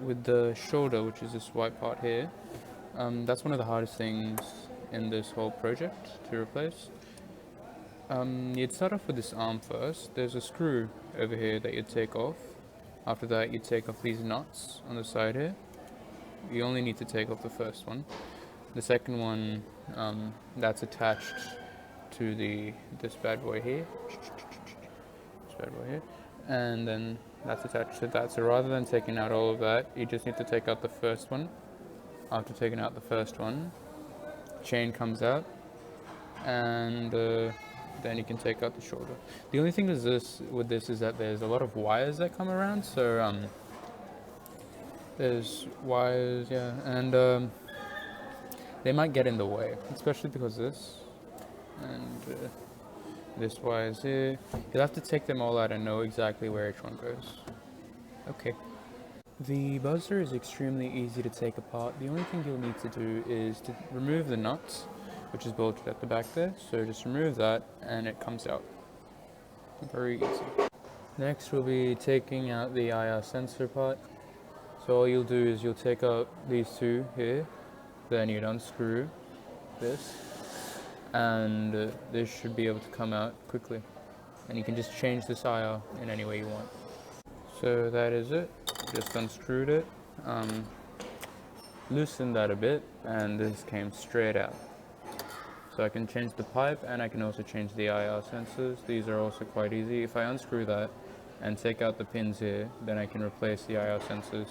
with the shoulder, which is this white part here, that's one of the hardest things in this whole project to replace. You'd start off with this arm first. There's a screw over here that you'd take off. After that, you'd take off these nuts on the side here. You only need to take off the first one. The second one, that's attached to this bad boy here. This bad boy here. And then that's attached to that. So rather than taking out all of that, you just need to take out the first one. After taking out the first one, chain comes out, and then you can take out the shoulder. The only thing with this is that there's a lot of wires that come around. So there's wires, yeah, and they might get in the way, especially because this and this wire is here. You'll have to take them all out and know exactly where each one goes. Okay. The buzzer is extremely easy to take apart. The only thing you'll need to do is to remove the nuts, which is bolted at the back there. So just remove that and it comes out. Very easy. Next we'll be taking out the IR sensor part. So all you'll do is you'll take out these two here, then you'd unscrew this, and this should be able to come out quickly. And you can just change this IR in any way you want. So that is it. Just unscrewed it, loosened that a bit, and this came straight out. So I can change the pipe, and I can also change the IR sensors. These are also quite easy. If I unscrew that and take out the pins here, then I can replace the IR sensors.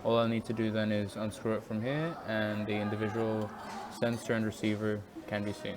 All I need to do then is unscrew it from here, and the individual sensor and receiver can be seen.